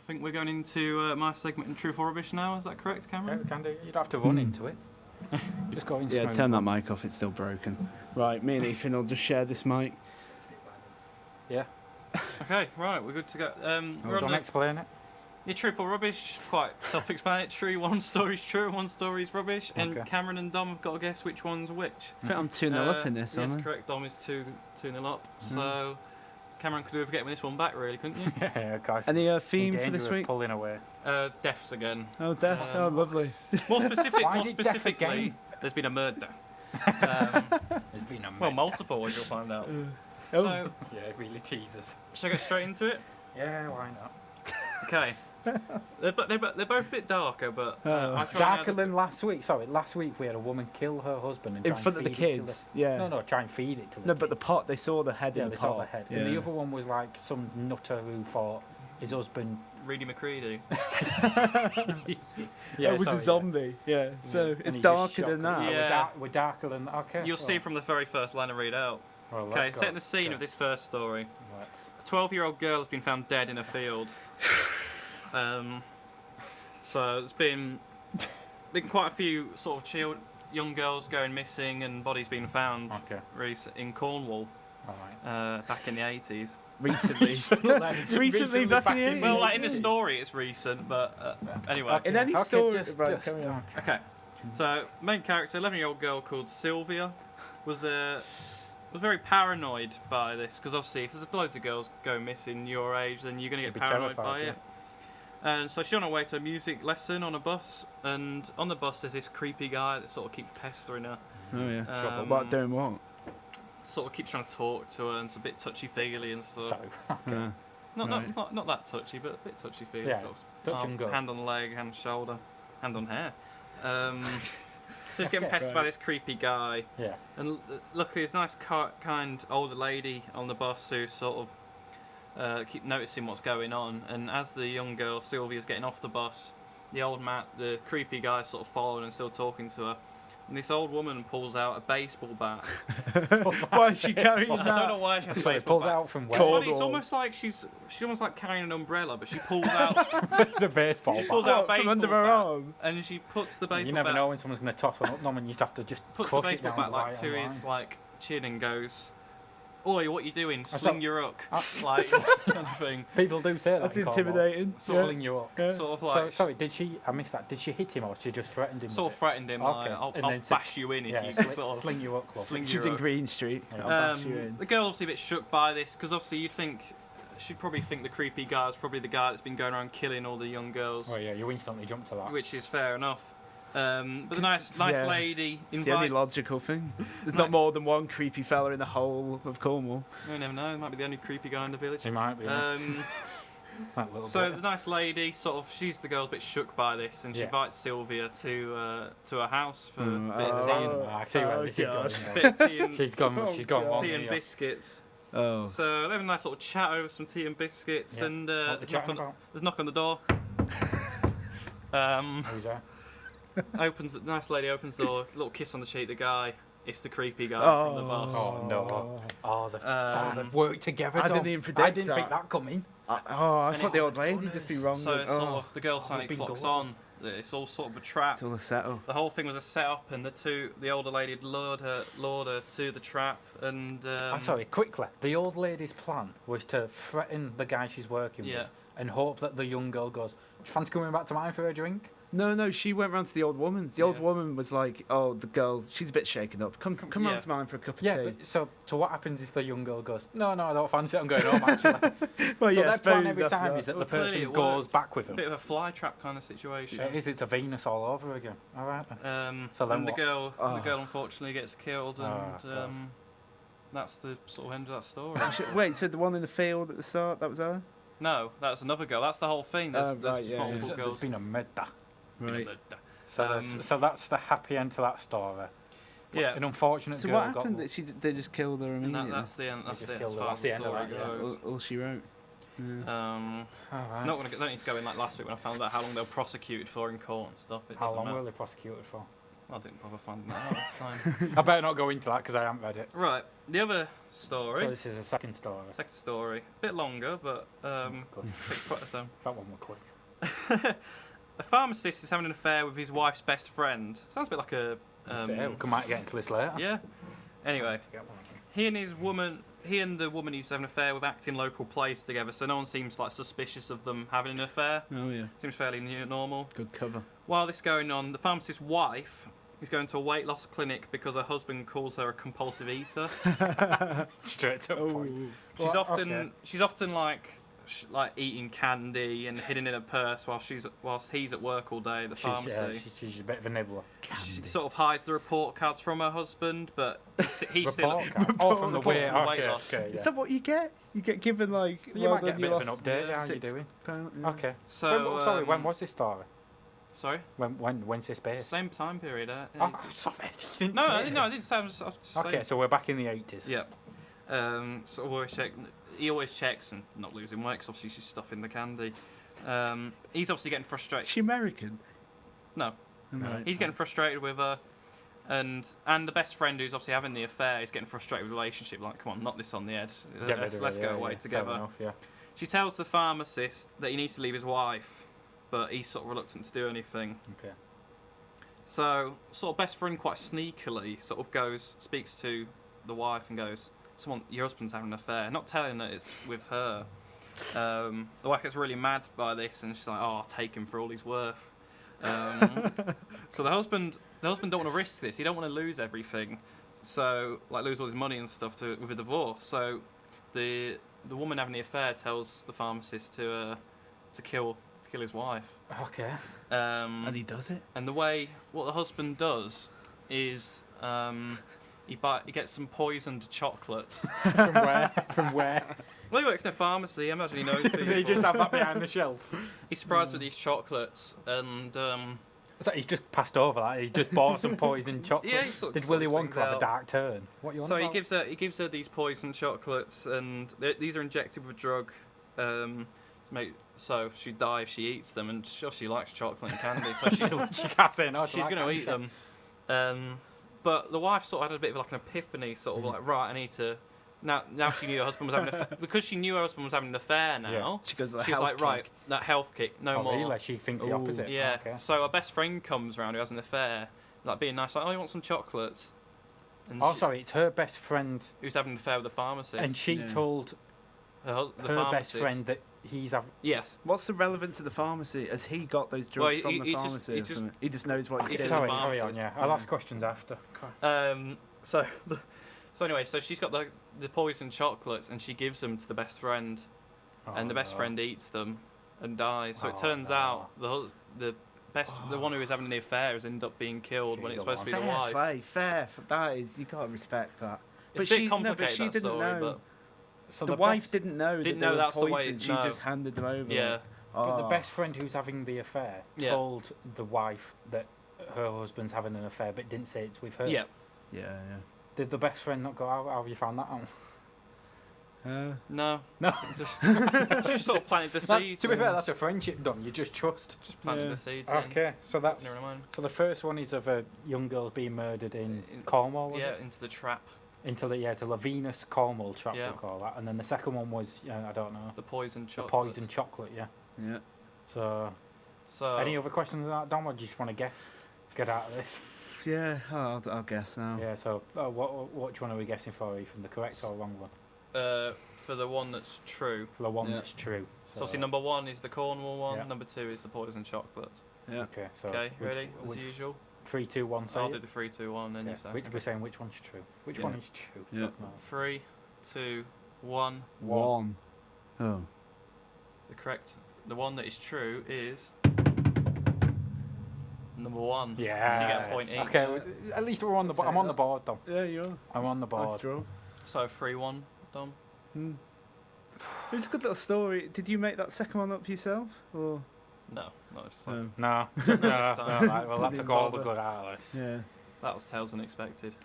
think we're going into my segment in Truth or Rubbish now. Is that correct, Yeah, Cameron? we can do. You don't have to run into it. Just go in Yeah, smooth. turn that mic off. It's still broken. Right, me and Ethan will just share this mic. Yeah. Okay, right, we're good to go. We're Don't on the explain it. Truth or Rubbish. Quite self-explanatory. One story's true, one story's rubbish. And Okay. Cameron and Dom have got to guess which one's which. I think I'm 2-0 up in this, Yes, aren't I? correct. Dom is 2-0 up. So Cameron could have getting this one back, really, couldn't you? Yeah, guys. Any in theme for danger this of week? pulling away. Deaths again. Oh, death. Oh, lovely. More specific. Why more is it death specifically, again? there's been a murder. There's been a Well, murder. multiple, as you'll find out. Oh. So, Yeah, it really teases. shall I get straight into it? Yeah, why not? Okay. They're both a bit darker, but I tried Darker the- than last week. Sorry, last week we had a woman kill her husband and In try front and of the feed it to kids. Yeah. No, try and feed it to the No, kids. but the pot, they saw the head Yeah, in they the saw pot. the head. Yeah. And the other one was like some nutter who thought his husband. Reedy McCready. Yeah, it was sorry, a zombie. Yeah. So And it's he just darker shot than her. that. So Yeah. we're darker than. Okay. You'll see from the very first line I read out. Well, Okay, let's setting go. the scene Okay. of this first story. Let's- A 12-year-old girl has been found dead in a field. So there's been quite a few sort of young girls going missing and bodies being found Okay. in Cornwall All right. back in the 80s. Recently. Recently, back in the 80s. Well, like in the story, it's recent, but anyway. In any Okay, story. just- Right, just- carry on. Okay, so main character, 11-year-old girl called Sylvia, was very paranoid by this because obviously if there's loads of girls going missing your age, then you're going to You'd get be paranoid terrified, by yeah. it. And so she's on her way to a music lesson on a bus, and on the bus there's this creepy guy that sort of keeps pestering her. Oh, yeah. Um, What, doing what? Sort of keeps trying to talk to her and it's a bit touchy-feely and stuff. So, Yeah. Not not that touchy, but a bit touchy-feely. Yeah, sort of. touch and go. Hand on the leg, hand on shoulder, hand on hair. Just getting Okay. pestered by this creepy guy. yeah. And luckily, there's a nice, kind older lady on the bus who sort of keep noticing what's going on. And as the young girl Sylvia's getting off the bus, the creepy guy, is sort of following and still talking to her. And this old woman pulls out a baseball bat. Why is she carrying I don't know that? why she has a So it baseball pulls bat. out from It's where? funny, it's Cornwall. almost like she's almost like carrying an umbrella, but she pulls out It's a baseball pulls bat. out a What, from under baseball her bat, arm? and she puts the baseball You never bat know when someone's going to toss one up, no, and you'd have to just puts the crush it baseball down bat like right to on his line. like chin and goes, "Oi, what you doing? thought- Sling your hook." Like kind of thing. People do say that. That's in Cornwall. intimidating. Sling you up. Yeah. Sort of So, like sorry, I missed that. Did she hit him or she just threatened him? sort with of threatened him, Okay. like, I'll And then bash you in if yeah, you sling, sort of sling you up, club. sling She's your in hook. Green Street. Yeah. I'll bash you in. The girl's obviously a bit shook by this because obviously she'd probably think the creepy guy is probably the guy that's been going around killing all the young girls, Oh yeah, you instantly jumped to that. which is fair enough. But the nice Yeah. lady It's the only invites. logical thing. There's not more than one creepy fella in the whole of Cornwall. You never know. It might be the only creepy guy in the village. He might be. That little So bit. the nice lady, she's the girl's a bit shook by this, and she Yeah. invites Sylvia to her house for a Mm, bit of tea and, oh. I see where Oh, this is God. going. bit of tea and, She's gone. Oh, She's gone God. wrong. tea and here. biscuits. Oh. So they have a nice little chat over some tea and biscuits, Yeah. and What they there's chatting a about? knock on the door. Who's there? The nice lady opens the door, little kiss on the cheek. The guy, it's the creepy guy from the bus. Oh no! Oh, they've Um, worked together. I Dom. didn't even predict I didn't think that. that coming. I And thought it- the old lady just be wrong. So with, it's sort of the girl Oh, Sonic been clocks gone. on. That it's all sort of a trap. It's all a setup. The whole thing was a setup, and the older lady had lured her to the trap, and I'm sorry, quickly. The old lady's plan was to threaten the guy she's working Yeah. with and hope that the young girl goes, "Do you fancy coming back to mine for a drink?" No, she went round to the old woman's. The old Yeah. woman was like, "Oh, the girl's she's a bit shaken up. Come Yeah. round to mine for a cup of Yeah, tea." but so what happens if the young girl goes, "No, I don't fancy it. I'm going home." Actually, Well, so yeah, their plan suppose every after time that. is that Well, the clearly person it goes worked. back with a them. bit of a fly trap kind of situation. It is. It's a Venus all over again. All right. Then. So then And what? the girl Oh. unfortunately gets killed, and God. that's the sort of end of that story. Wait, so the one in the field at the start, that was her? No, that's another girl. That's the whole thing. There's, Right, there's yeah, multiple There's girls. been a murder. Right. So, so that's the happy end to that story. Yeah. An unfortunate So girl what got happened? That they just killed her And immediately. that's the end. That's just the, killed as her. far That's as the the end of story that, yeah. goes. all she wrote. Yeah. Alright. Don't need to go in like last week when I found out how long they were prosecuted for in court and stuff. It How doesn't long matter. were they prosecuted for? I didn't bother finding that out this time. I better not go into that because I haven't read it. Right, the other So story. this is a second story. Second story. A bit longer, but Good. takes quite a time. That one were quick. A pharmacist is having an affair with his wife's best friend. Sounds a bit like a. Yeah, we might get into this later. Yeah. Anyway, To get one of them. he and the woman he's having an affair with act in local place together, so no one seems like suspicious of them having an affair. Oh yeah, Seems fairly normal. good cover. While this is going on, the pharmacist's wife is going to a weight loss clinic because her husband calls her a compulsive eater. Straight to the point. She's Well, often okay. she's often like eating candy and hidden in her purse whilst he's at work all day at the pharmacy. She's a bit of a nibbler. She sort of hides the report cards from her husband, but he's still. Report card. Oh, from the report weight. from the weight Okay, loss. okay, Is yeah. that what you get? You get given like. You might well get a done, bit of an lost update. How you 6 doing? pound, yeah. Okay. So sorry, when was this story? Sorry, When's this based? same time period. Oh, sorry. You didn't No, say I it. didn't say. I was just Okay, saying. so we're back in the 80s. Yeah. So always check. He always checks and not losing weight because obviously she's stuffing the candy. He's obviously getting Is frustrated. she American? No. Right. He's getting frustrated with her, and the best friend who's obviously having the affair is getting frustrated with the relationship. Like, come on, knock this on the head. Get rid of Let's it, go yeah, away yeah, fair together. enough, yeah. She tells the pharmacist that he needs to leave his wife, but he's sort of reluctant to do anything. Okay. So, sort of best friend quite sneakily sort of speaks to the wife and goes, your husband's having an affair, not telling that it's with her. The wife gets really mad by this and she's like, oh, I'll take him for all he's worth. So the husband don't want to risk this. He don't want to lose everything. So, like, lose all his money and stuff with a divorce. So the woman having the affair tells the pharmacist to kill his wife. Okay. And he does it. And what the husband does is he gets some poisoned chocolates. From where? From where? Well, he works in a pharmacy. I imagine he knows people. They just have that behind the shelf. He's surprised with these chocolates, and So he's just passed over that. He just bought some poisoned chocolates. yeah, he sort of Did sorts Willy things Wonka have a out. dark turn? What you on So about? he gives her these poisoned chocolates, and these are injected with a drug. So she die if she eats them, and she likes chocolate and candy, so she can't say no. she's going to eat them. But the wife sort of had a bit of like an epiphany, sort of like, right, I need to. Now she knew her husband was having an affair. Because she knew her husband was having an affair now, She goes like she's like, right, that health kick, no Oh, more. really? She thinks the Ooh. opposite. Yeah. Okay. So her best friend comes around who has an affair, like being nice, like, oh, you want some chocolates? And Oh, sorry. It's her best friend, who's having an affair with the pharmacist? and she Yeah. told the her best pharmacist. friend that he's having. Yes. What's the relevance of the pharmacy? Has he got those drugs Well, from he- the he's just- pharmacy? he's or just- something? He just knows what he's he's doing. just a Sorry, carry on. pharmacist. Yeah, I'll ask questions after. So anyway, so she's got the poisoned chocolates, and she gives them to the best friend, and the best friend eats them and dies. So it Oh, turns no. out the one who was having the affair has ended up being killed when She's it's the supposed to be Fair the wife. play, fair. That is, you gotta respect that. It's But a bit she- complicated, no, but she that didn't story, know. So The wife didn't know Didn't that know they that's the were way- poisoned. She no. just handed them over. Yeah. But the Oh. best friend who's having the affair Yeah. told the wife that her husband's having an affair, but didn't say it's with her. Yeah. Yeah, Did the best friend not go out? How have you found that out? yeah. No. No. Just sort of planted the That's, seeds. to be fair, that's a friendship done. You just trust. Just planted Yeah. the seeds. Okay, so that's Never mind. so the first one is of a young girl being murdered in In- Cornwall. Was Yeah, it? into the trap. Into the Venus Cornwall trap Yeah. we'll call that, and then the second one was I don't know, The poison the chocolate. poison chocolate. Yeah. Yeah. So So any other questions on that, Dom, or do you just want to guess? Get out of this. Yeah, I'll guess now. Yeah. So which one are we guessing for, Ethan? The correct or wrong one? for the one that's true. For the one Yeah. that's true. So obviously number 1 is the Cornwall one. Yeah. Number 2 is the poison chocolate. Yeah. Okay. So Okay, which- ready? As which- usual. 3, 2, 1. Say I'll it. do the 3, 2, 1, then you Okay. say. Which we're saying which one's true? Which Yeah. one is true? Yeah. No. 3, 2, 1. One. Oh. The one that is true is number 1. Yeah. So you get a point each. Okay. At least we're on the. I'm on the board, Dom. Yeah, you are. I'm on the Nice board. draw. So 3-1, Dom. It was a good little story. Did you make that second one up yourself, or? No, it's like, No. No. Just no, next no, time. right, well, that Didn't took all the bother. good out of this. Yeah. that was Tales Unexpected.